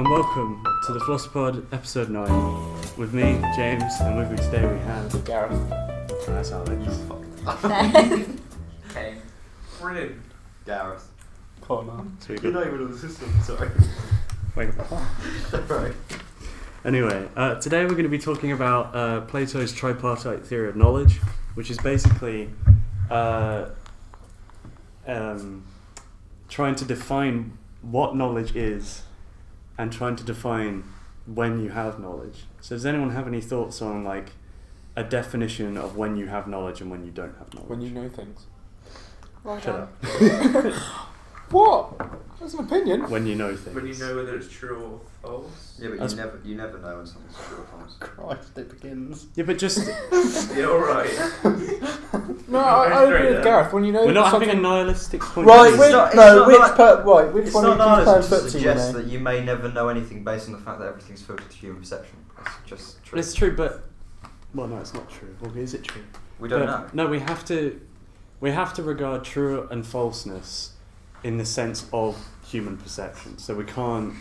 and welcome to the Philosopod episode 9 with me, James, and with me today we have Gareth. That's Alex. Okay. Brilliant. Gareth. Connor. So You're not even on the system, sorry. Wait. Right. Anyway, today we're going to be talking about Plato's tripartite theory of knowledge, which is basically trying to define what knowledge is and trying to define when you have knowledge. So does anyone have any thoughts on like a definition of when you have knowledge and when you don't have knowledge? When you know things. Shut up. What? That's an opinion. When you know things. When you know whether it's true or false. Yeah, but That's- you never know when something's true or false. Christ, it begins. Yeah, but just Yeah, alright. No, I agree with then. Gareth. When you know we're not having something... a nihilistic point. Right, of view. It's not- no, it's not which like- part? Right, which It's one not of you nihilism playing to footsie suggest with me? that you may never know anything based on the fact that everything's filtered to human perception. That's just true. It's true, but well, no, it's not true. Or is it true? We don't know. No, we have to regard true and falseness in the sense of human perception. So we can't,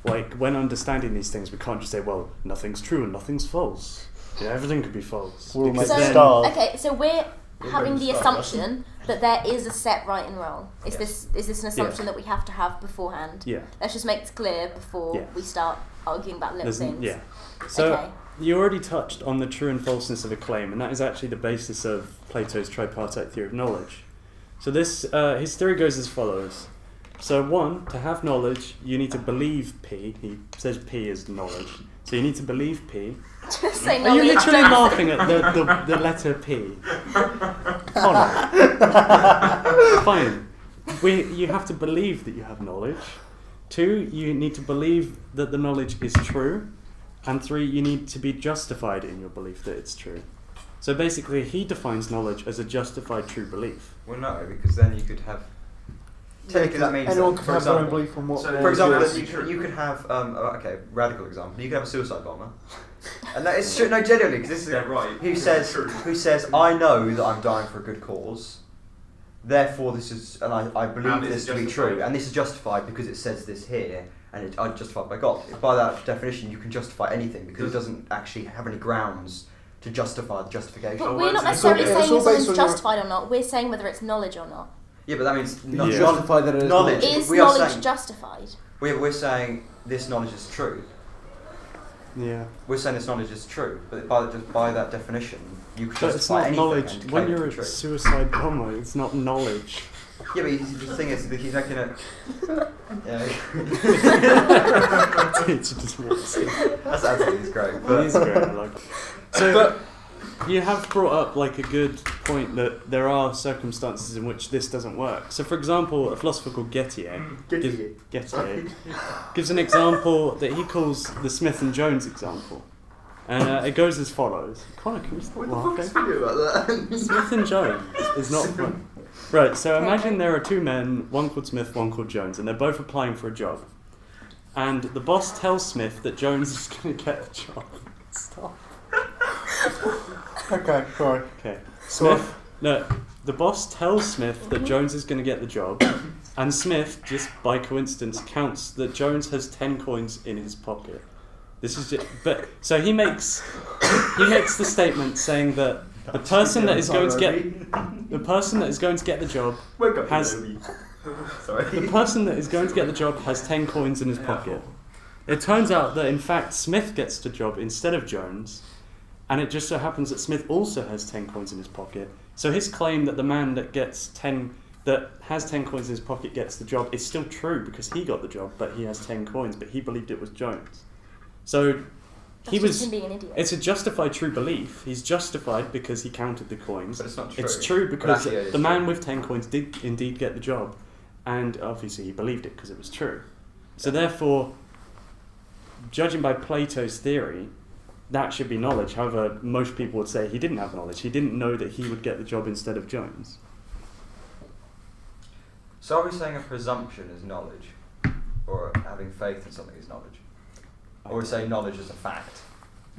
like, when understanding these things, we can't just say, well, nothing's true and nothing's false. Yeah, everything could be false. We'll Because make then- stars. Okay, so we're having the start, assumption that there is a set right and wrong. Is Yes. this an assumption that we have to have beforehand? Yeah. Let's just make it clear before Yeah. we start arguing about little There's- things. Yeah. So Okay. you already touched on the true and falseness of a claim, and that is actually the basis of Plato's tripartite theory of knowledge. So this, his theory goes as follows. So one, to have knowledge, you need to believe P. He says P is knowledge. So you need to believe P. Just say Are you knowledge, literally don't- laughing at the letter P? Connor. Fine. You have to believe that you have knowledge. 2, you need to believe that the knowledge is true. And 3, you need to be justified in your belief that it's true. So basically, he defines knowledge as a justified true belief. Well, no, because then you could have. Technically, that means Anyone that, could for have their own example, belief on what... So- for example, That's that you true. could have. Okay, radical example. You could have a suicide bomber, and that is true. No, genuinely, because this is Yeah, right. who says I know that I'm dying for a good cause. Therefore, this is, and I believe And this it's to be justified. true, and this is justified because it says this here, and I'm justified by God. By that definition, you can justify anything because it doesn't actually have any grounds to justify the justification. But Oh, we're not it's necessarily all saying based if something's on your- justified or not. We're saying whether it's knowledge or not. Yeah, but that means Yeah. Justify that it is knowledge. Is we are knowledge saying, justified? we're saying this knowledge is true. Yeah. We're saying this knowledge is true, but by that definition, you could But it's justify not anything. knowledge. and When claim it you're to be a true. suicide bomber, it's not knowledge. Yeah, but the thing is that he's making it. Yeah. Teacher just wants it. That's absolutely great. It But is great, like. So, you have brought up like a good point that there are circumstances in which this doesn't work. So, for example, a philosopher called Gettier gives an example that he calls the Smith and Jones example, and it goes as follows. Connor, can you stop what the laughing? fuck's video about that? Smith and Jones is not fun. Right, so imagine there are 2 men, one called Smith, one called Jones, and they're both applying for a job. And the boss tells Smith that Jones is going to get the job. Stop. Okay, sorry. Okay. Smith, no, the boss tells Smith that Jones is going to get the job, and Smith, just by coincidence, counts that Jones has 10 coins in his pocket. This is just, but so he makes the statement saying that the person that is going to get the job has Sorry. the person that is going to get the job has 10 coins in his pocket. It turns out that in fact Smith gets the job instead of Jones, and it just so happens that Smith also has 10 coins in his pocket. So his claim that the man that has 10 coins in his pocket gets the job is still true because he got the job, but he has 10 coins, but he believed it was Jones. So That's just him being an idiot. it's a justified true belief. He's justified because he counted the coins. But it's not true. It's true because But actually, the man true. with 10 coins did indeed get the job, and obviously he believed it because it was true. So therefore, judging by Plato's theory, that should be knowledge. However, most people would say he didn't have knowledge. He didn't know that he would get the job instead of Jones. So are we saying a presumption is knowledge, or having faith in something is knowledge, or we say knowledge is a fact?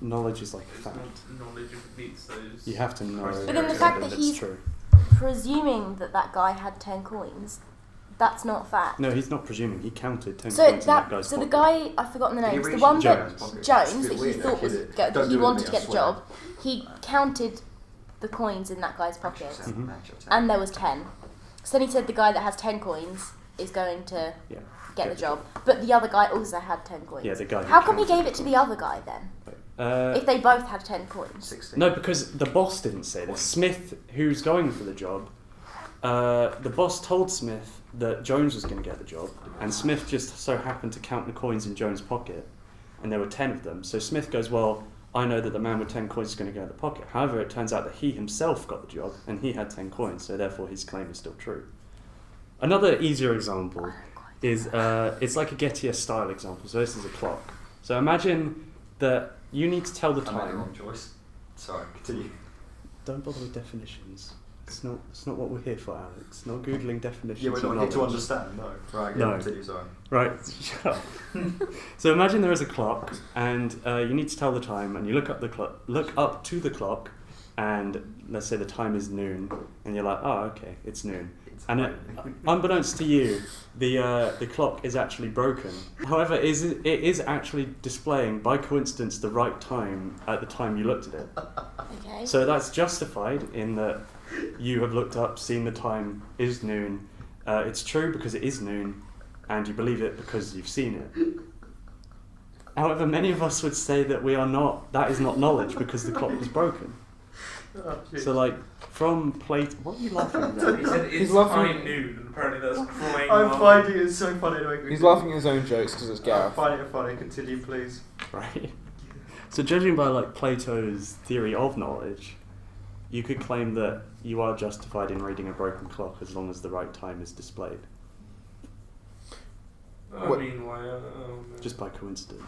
Knowledge is like a It's fact. not knowledge if it meets those. You have to know But then the that fact that it's he's- true. Presuming that guy had 10 coins That's not fact. No, he's not presuming. He counted 10 So coins in that guy's the pocket. guy, I've forgotten the Did he name, it's the reach one into that Jones' pocket? Jones It's a that bit he weird, thought was actually. that Don't he do it wanted with to me, I get the swear. job. He counted the coins in that guy's pocket, Mhm. and there was 10. So then he said the guy that has 10 coins is going to Yeah. get the job, but the other guy also had 10 coins. Yeah, the guy. How come he gave it to the other guy then? If they both had 10 coins. 16. No, because the boss didn't say this. Smith, who's going for the job, the boss told Smith that Jones was going to get the job, and Smith just so happened to count the coins in Jones' pocket, and there were 10 of them. So Smith goes, well, I know that the man with 10 coins is going to go in the pocket. However, it turns out that he himself got the job, and he had 10 coins, so therefore his claim is still true. Another easier example is, it's like a Gettier style example, so this is a clock. So imagine that you need to tell the I made the time. wrong choice. Sorry, continue. Don't bother with definitions. It's not what we're here for, Alex. Not googling definitions. Yeah, we're of not here to knowledge. understand, no. Right, No. yeah, continue, sorry. Right, shut up. So imagine there is a clock, and you need to tell the time, and you look up to the clock, and let's say the time is noon, and you're like, oh, okay, it's noon. And unbeknownst to you, the clock is actually broken. However, it is actually displaying, by coincidence, the right time at the time you looked at it. Okay. So that's justified in that you have looked up, seen the time is noon. It's true because it is noon, and you believe it because you've seen it. However, many of us would say that that is not knowledge because the clock was broken. Oh, So like, from Plato... What are you laughing at? He said He's it's laughing- high noon, and apparently that's crying. I'm laughing. finding it so funny to make me He's laughing at his own jokes because it's I'm Gareth. finding it funny. Continue, please. Right? So judging by like Plato's theory of knowledge, you could claim that you are justified in reading a broken clock as long as the right time is displayed, I What- mean, why? No. just by coincidence.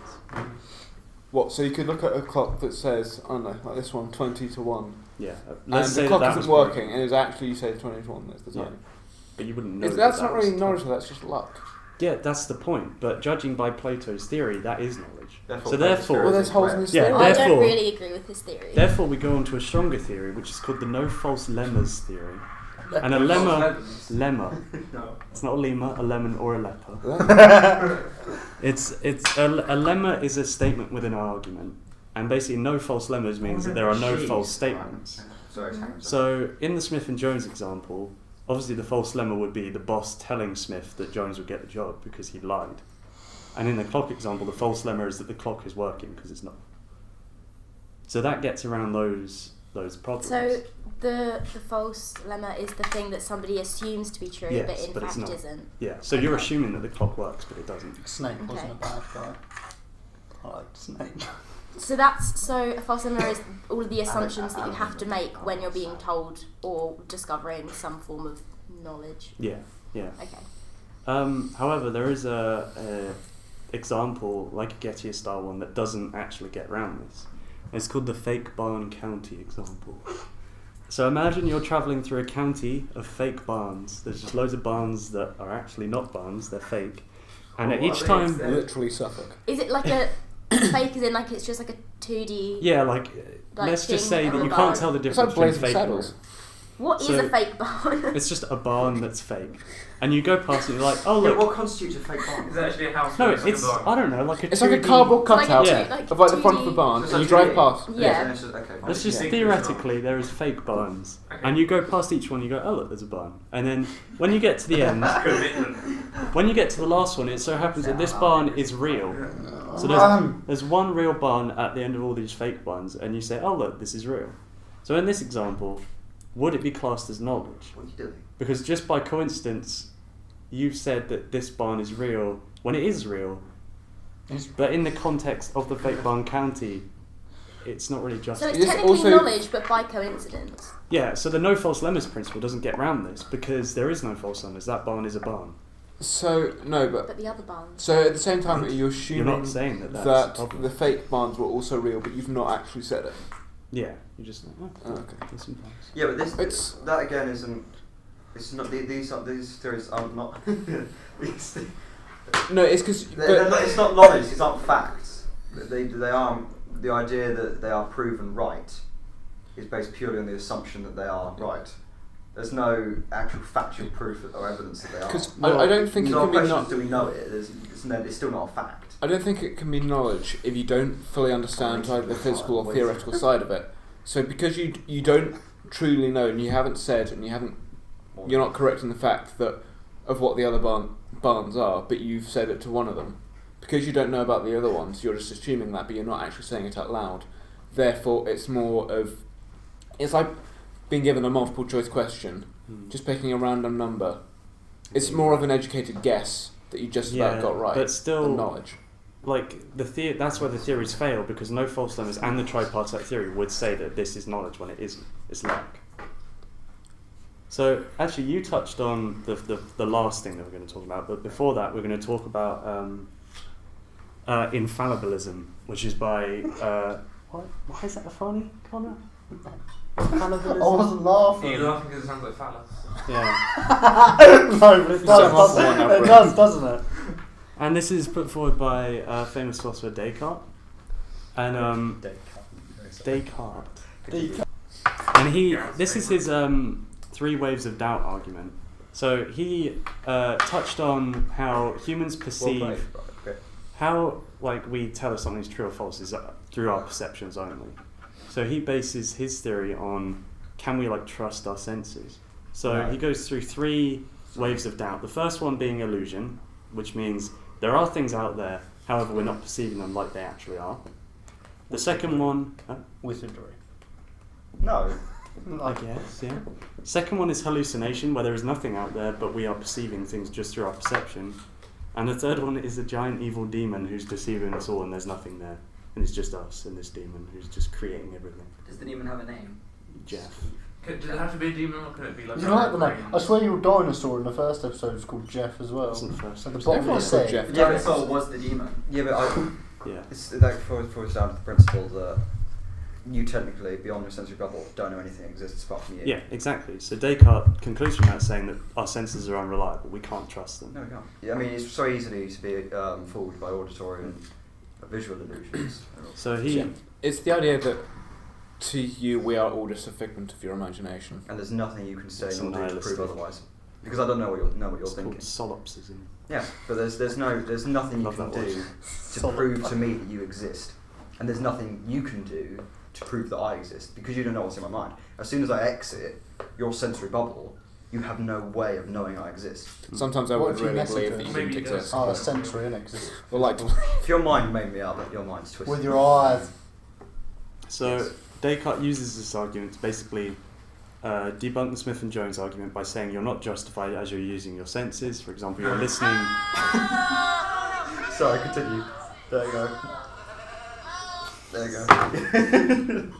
What? So you could look at a clock that says, I don't know, like this one, 20 to 1. Yeah. And Let's say the clock that isn't was working, broken, and it's actually, you say 20 to 1, that's the Yeah. time. but you wouldn't know. That's that not was really the knowledge, time. though, that's just luck. Yeah, that's the point. But judging by Plato's theory, that is knowledge. Therefore, So Plato's therefore, theory Well, there's holes in his Yeah, theory. I therefore- don't really agree with his theory. Therefore, we go on to a stronger theory, which is called the no false lemmas theory. And a lemma. No. It's not a lemur, a lemon, or a leper. It's a lemma is a statement within an argument, and basically no false lemmas means that there are no false statements. Sorry, So in the Smith and Jones example, obviously the false lemma would be the boss telling Smith that Jones would get the job because he lied. And in the clock example, the false lemma is that the clock is working because it's not. So that gets around those problems. So the false lemma is the thing that somebody assumes to be true, Yes, but in but it's fact not. isn't. Yeah, so you're Okay. assuming that the clock works, but it doesn't. Snake wasn't Okay. a bad guy. I liked Snake. So a false lemma is all of the assumptions that you have to make when you're being told or discovering some form of knowledge. Yeah, yeah. Okay. However, there is a example, like a Gettier style one, that doesn't actually get around this. It's called the fake barn county example. So imagine you're travelling through a county of fake barns. There's just loads of barns that are actually not barns, they're fake. And at each time... Literally Suffolk. Is it like a fake as in like it's just like a 2D... Yeah, like let's just say thing that of you a can't barn? tell the It's like difference between Blazing fake and real. Saddles. What is So- a fake barn? It's just a barn that's fake. And you go past it and you're like, oh Yeah, look... what constitutes a fake barn? It's actually a house. No, with a it's, barn. I don't know, like a It's like a 2D cardboard Like a cutout Yeah. of like the front of 2D the barn, So and you it's drive like past. Yeah. and it's just, okay, fine. Let's just Yeah. theoretically, there is fake barns, Okay. and you go past each one. You go, oh look, there's a barn, and then when you get to the end, Commitment. when you get to the last one, it so happens that this barn is real. So there's one real barn at the end of all these fake barns, and you say, oh look, this is real. So in this example, would it be classed as knowledge? What are you doing? Because just by coincidence, you've said that this barn is real when it is real, but in the context of the fake barn county, it's not really So justified. it's Yes, technically also- knowledge, but by coincidence. Yeah, so the no false lemmas principle doesn't get around this because there is no false lemmas. That barn is a barn. So, no, but... But the other barns. So at the same time, you're You're assuming not saying that that's the that problem. the fake barns were also real, but you've not actually said it. Yeah, you just like, oh, Oh, okay. there's some facts. Yeah, but this It's- that again isn't. It's not. These theories are not. these, No, it's because... they're not, it's not knowledge. These aren't facts. They are the idea that they are proven right is based purely on the assumption that they are right. There's no actual factual proof or evidence that they are. Because I don't think it So our can be question is, not. do we know it? It's still not a fact. I don't think it can be knowledge if you don't fully understand like the physical or theoretical side of it. So because you don't truly know and you haven't said and you're not correct in the fact that of what the other barns are, but you've said it to one of them. Because you don't know about the other ones, you're just assuming that, but you're not actually saying it out loud. Therefore, it's like being given a multiple choice question, just picking a random number. It's more of an educated guess that you just about got right, but still, than knowledge. Like that's where the theories fail, because no false limits and the tripartite theory would say that this is knowledge when it isn't. It's luck. So actually, you touched on the last thing that we're going to talk about, but before that, we're going to talk about infallibilism, which is by why is that funny, Connor? Infallibilism. I wasn't laughing. You're laughing because it sounds like phallus. Yeah. No, but it does, doesn't it? And this is put forward by famous philosopher Descartes. And Descartes. And this is his 3 waves of doubt argument. So he touched on how humans perceive, how like we tell if something's true or false is through our perceptions only. So he bases his theory on, can we like trust our senses? So he goes through 3 waves of doubt. The first one being illusion, which means there are things out there, however we're not perceiving them like they actually are. The second one... Wizardry. No. I guess, yeah. Second one is hallucination, where there is nothing out there, but we are perceiving things just through our perception. And the third one is a giant evil demon who's deceiving us all, and there's nothing there. And it's just us and this demon who's just creating everything. Does the demon have a name? Jeff. Does it have to be a demon, or can it be like... You like the name? I swear your dinosaur in the first episode was called Jeff as well. Wasn't the first At the episode. bottom of the Everyone's called set. Jeff. Yeah, but Dinosaur was the demon. Yeah, but Yeah. it's like for down to the principle that you technically, beyond your sensory bubble, don't know anything exists apart from you. Yeah, exactly. So Descartes concludes from that saying that our senses are unreliable. We can't trust them. No, we can't. Yeah, I mean, it's so easily to be fooled by auditory and visual illusions. So he... It's the idea that to you we are all just a figment of your imagination. And there's nothing you can say It's in order to nihilistic. prove otherwise. Because I don't know what you're It's thinking. called solipsism. Yeah, but there's nothing you Love can that word. do to prove to me that you exist. And there's nothing you can do to prove that I exist, because you don't know what's in my mind. As soon as I exit your sensory bubble, you have no way of knowing I exist. Sometimes I What would if you really message believe her? that you Maybe didn't it does. exist. Oh, that's sensory, isn't it? 'Cause it's Well, like, If your mind made me up, your mind's twisted. with your eyes. So Yes. Descartes uses this argument to basically debunk the Smith and Jones argument by saying you're not justified as you're using your senses. For example, you're listening... Sorry, continue. There you go. There you go.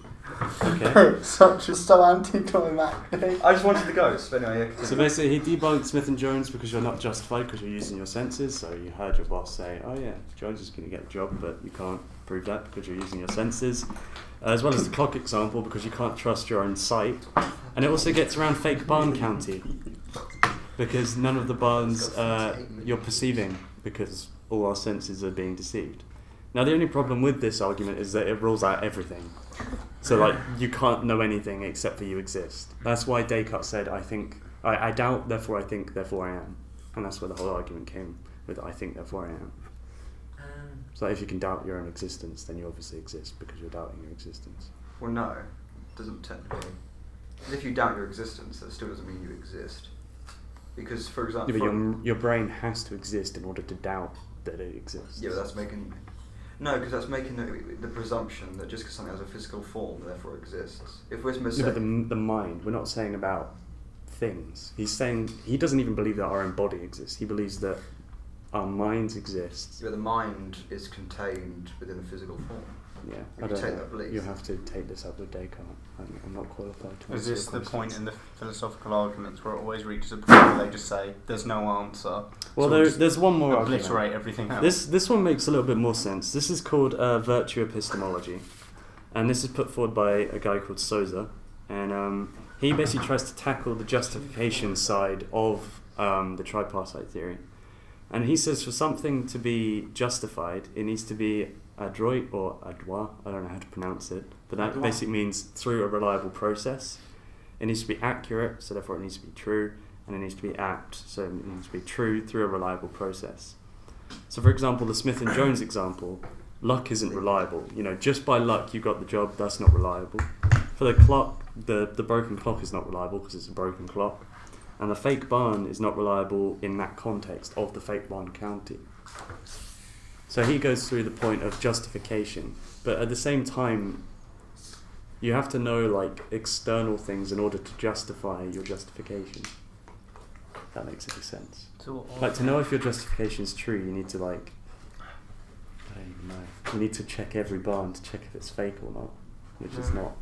Okay. so anticlimactic. I just wanted the ghost, but anyway, yeah, continue. So basically, he debunked Smith and Jones because you're not justified because you're using your senses. So you heard your boss say, "Oh yeah, Jones is going to get the job," but you can't prove that because you're using your senses. As well as the clock example, because you can't trust your own sight. And it also gets around fake barn county because none of the barns you're perceiving because all our senses are being deceived. Now the only problem with this argument is that it rules out everything. So like you can't know anything except for you exist. That's why Descartes said, I doubt, therefore I think, therefore I am. And that's where the whole argument came with I think, therefore I am. So if you can doubt your own existence, then you obviously exist because you're doubting your existence. Well, no, it doesn't technically. If you doubt your existence, that still doesn't mean you exist. Because, for example... Yeah, but your brain has to exist in order to doubt that it exists. Yeah, but that's making... No, because that's making the presumption that just because something has a physical form, therefore exists. If we're Yeah, but saying... the mind, we're not saying about things. He's saying he doesn't even believe that our own body exists. He believes that our minds exist. Yeah, the mind is contained within a physical form. Yeah, You I don't take know. that belief. You have to take this up with Descartes. I'm not qualified to Is answer this your the questions. point in the philosophical arguments where it always reaches a point where they just say there's no answer? Well, so just there's one more argument. obliterate everything else. This one makes a little bit more sense. This is called virtue epistemology, and this is put forward by a guy called Sousa, and he basically tries to tackle the justification side of the tripartite theory, and he says for something to be justified, it needs to be adroit or adroit. I don't know how to pronounce it, but that basically means through a reliable process. It needs to be accurate, so therefore it needs to be true, and it needs to be apt, so it needs to be true through a reliable process. So for example, the Smith and Jones example, luck isn't reliable. Just by luck you got the job, that's not reliable. For the clock, the broken clock is not reliable because it's a broken clock. And the fake barn is not reliable in that context of the fake barn county. So he goes through the point of justification, but at the same time, you have to know external things in order to justify your justification. If that makes any sense. To know if your justification is true, you need to I don't even know. You need to check every barn to check if it's fake or not, which is not.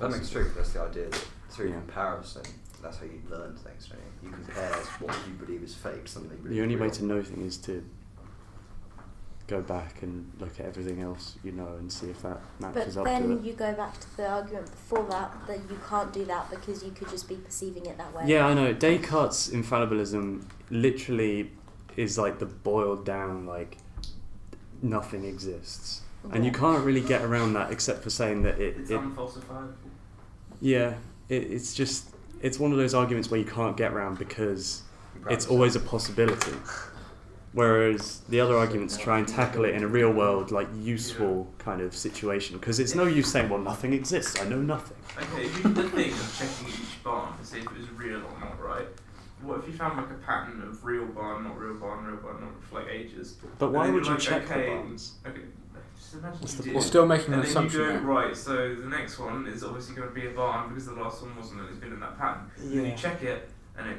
That makes true. That's the idea. That through comparison, that's how you learn things. Don't you? You compare what you believe is fake to something you believe. The only is way real. to know things is to go back and look at everything else and see if that matches But up to then it. you go back to the argument before that you can't do that because you could just be perceiving it that way. Yeah, I know. Descartes' infallibilism literally is the boiled down, nothing exists. And you can't really get around that except for saying that It's unfalsifiable. Yeah, it's one of those arguments where you can't get around because it's always a possibility. Whereas the other arguments try and tackle it in a real world, useful kind of situation. Because it's no use saying, well, nothing exists, I know nothing. Okay, if you did the thing of checking each barn to see if it was real or not, right? What if you found a pattern of real barn, not real barn, real barn, not for ages? But why And then would you're you check okay, the barns? Okay, just imagine What's you the did. We're still making an And then assumption. you go, there. right, so the next one is obviously going to be a barn because the last one wasn't and it's been in that pattern. Then you check it and it,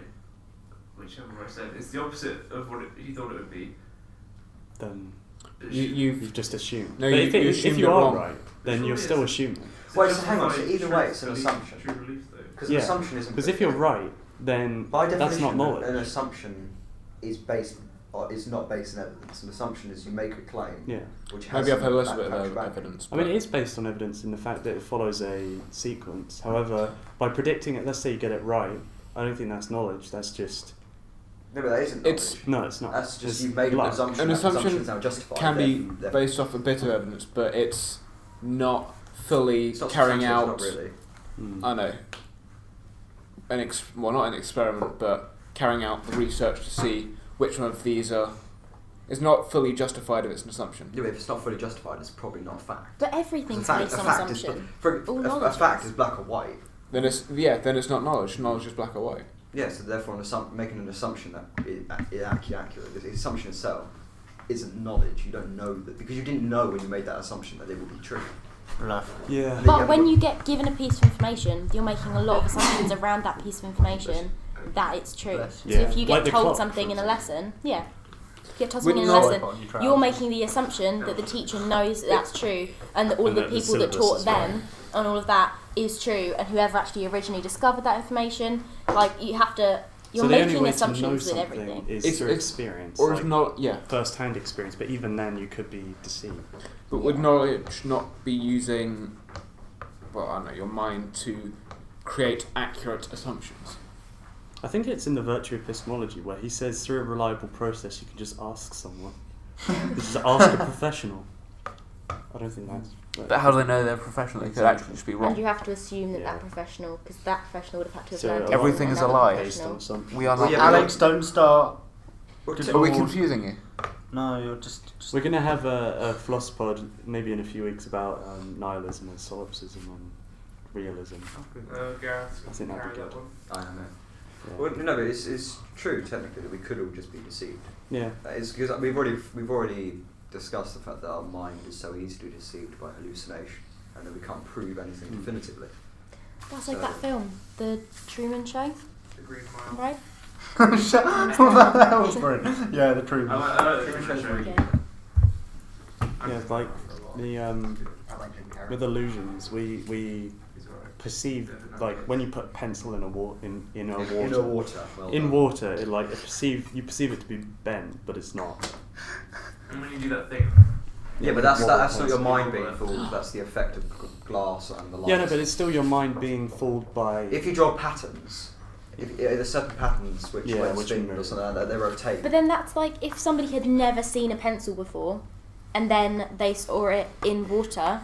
whichever I said, it's the opposite of what you thought it would be. Then You've you've just assumed. No, but you if assumed you it are wrong. right, then Surely you're still it's- assuming. Wait, so just hang on, so like either true way it's an belief- assumption. True belief though. Because an assumption isn't. Because if you're right, then by that's definition, not knowledge. an assumption is not based on evidence. An assumption is you make a claim, Yeah. which has maybe I've heard a little some bit of factual back. evidence. I mean, but- it is based on evidence in the fact that it follows a sequence. However, by predicting it, let's say you get it right, I don't think that's knowledge. That's just No, but that isn't It's- knowledge. no, it's not. That's just It's you've made an luck. assumption. An That assumption assumption is now justified. can be therefore- based off a bit of evidence, but it's not fully it's not carrying substantial, out. Not really. Mm. I know. Not an experiment, but carrying out the research to see which one of these are. It's not fully justified if it's an assumption. Yeah, but if it's not fully justified, it's probably not a fact. But everything's A based on fact is assumption. a All knowledge fact is. is black or white. Then it's not knowledge. Knowledge is black or white. Yeah, so therefore making an assumption that is actually accurate. The assumption itself isn't knowledge. You don't know that because you didn't know when you made that assumption that it would be true. Yeah. And then But when you get given a piece of information, you're making a lot of assumptions around that piece of information that it's true. So Yeah. if you Like get the told clock, something for in a lesson, if you get told With something in a knowledge- lesson, you're making the assumption that the teacher knows that that's true and that all of And the that the people that syllabus taught is them and all of that is true, and whoever actually originally discovered that information, you have to. You're so the only making way to know assumptions with something everything. is through experience, Or it's not. Yeah. first-hand experience. But even then, you could be deceived. But would knowledge not be using, well, I don't know, your mind to create accurate assumptions? I think it's in the virtue epistemology where he says through a reliable process you can just ask someone. Just ask a professional. I don't think that's. But how do they know they're professional? They could actually just be And wrong. you have to assume that Yeah. that professional, because that professional would have had to have So learned a it lot from Everything is a another lie. based professional. on something. We are Well, not. yeah, Alex, don't start. Are we confusing you? No, you're just We're going to have a Philosopod maybe in a few weeks about nihilism and solipsism and realism. Gareth, I think that'd carry be that good. one. I don't know. Yeah. Well, no, but it's true technically that we could all just be deceived. Yeah. It's because we've already discussed the fact that our mind is so easily deceived by hallucination, and that we can't prove anything definitively. That's like that film, The Truman Show, The Green Mile. right? Shut up. That was brilliant. Yeah, the truth. I like the Truman Show. Yeah. Yeah, it's like the with illusions, we perceive like when you put a pencil in a water. In water. Well In done. water, you perceive it to be bent, but it's not. And when you do that thing, Yeah, but that's not your pencil. mind being fooled. That's the effect of glass and the light. Yeah, no, but it's still your mind being fooled by. If you draw patterns, there's certain patterns which Yeah, when which spin move. or something like that, they rotate. But then that's like if somebody had never seen a pencil before, and then they saw it in water,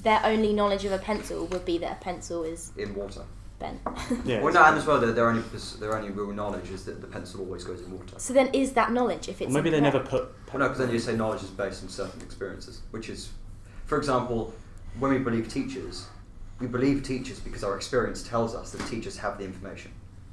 their only knowledge of a pencil would be that a pencil is in water. Ben. Yeah. Well, no, and as well, their only real knowledge is that the pencil always goes in water. So then, is that knowledge if it's Or maybe they never incorrect? put. Well, no, because then you say knowledge is based on certain experiences, which is, for example, when we believe teachers because our experience tells us that teachers have the information.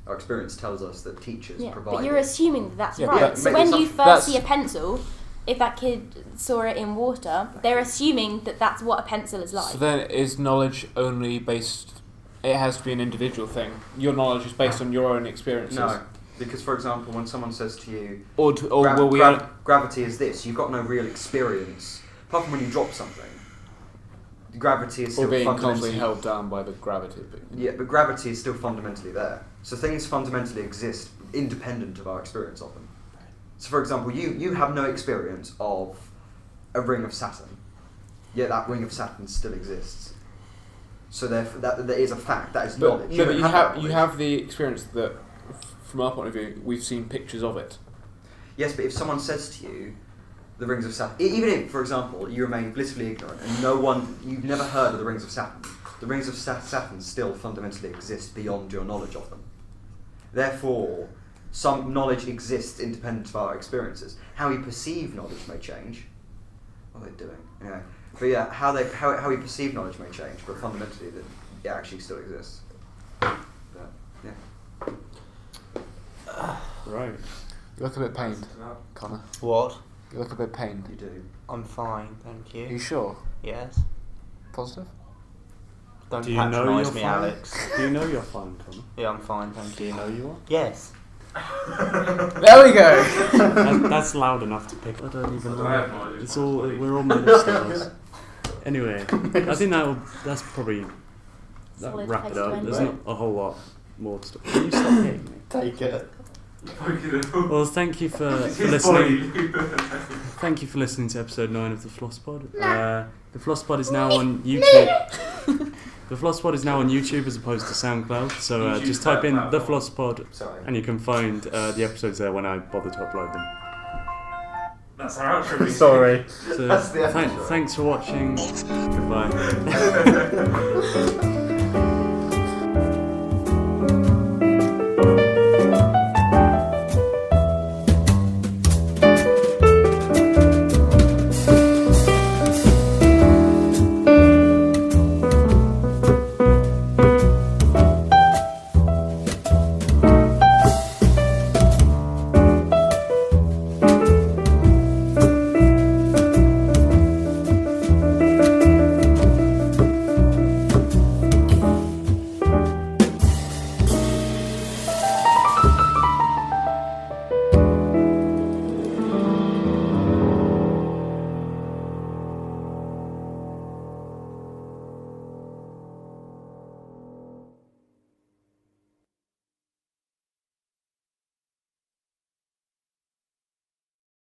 Our experience tells us that teachers Yeah, provide. but you're assuming that that's Yeah, right. but So maybe when you some- first see a pencil, if that kid saw it in water, they're assuming that that's what a pencil is like. So then, is knowledge only based? It has to be an individual thing. Your knowledge is based on your own experiences. No, because for example, when someone says to you, Or will we? gravity is this, you've got no real experience apart from when you drop something. Gravity is Or still being fundamentally constantly held down by the gravity. Yeah, but gravity is still fundamentally there. So things fundamentally exist independent of our experience of them. So for example, you have no experience of a ring of Saturn, yet that ring of Saturn still exists. So therefore, that is a fact. That is knowledge. No, but don't you that have knowledge. the experience that, from our point of view, we've seen pictures of it. Yes, but if someone says to you, the rings of Saturn, even if, for example, you remain blissfully ignorant and you've never heard of the rings of Saturn, the rings of Saturn still fundamentally exist beyond your knowledge of them. Therefore, some knowledge exists independent of our experiences. How we perceive knowledge may change. What are they doing? Anyway, but yeah, how we perceive knowledge may change, but fundamentally, that it actually still exists. But, yeah. Right. You look a bit pained, Connor. What? You look a bit pained. You do. I'm fine, thank Are you you. sure? Yes. Positive? Don't Do you know patronise you're me, fine? Alex. Do you know you're fine, Connor? Yeah, I'm fine, thank Do you you. know you are? Yes. There we go. That's loud enough to pick. I don't even I have know. no idea. It's all we're all made of stars. Anyway, I think that's probably that'll Solid wrap place it to up. end There's it. not a whole lot more stuff. Can you stop hitting me? Take it. Well, thank you for listening. Thank you for listening to episode 9 of the Philosopod. The Philosopod is now on YouTube. The Philosopod is now on YouTube as opposed to SoundCloud. So YouTube just type in platform. the Philosopod Sorry. and you can find the episodes there when I bother to upload them. That's our outro. Sorry. So That's the outro. thanks for watching. Goodbye.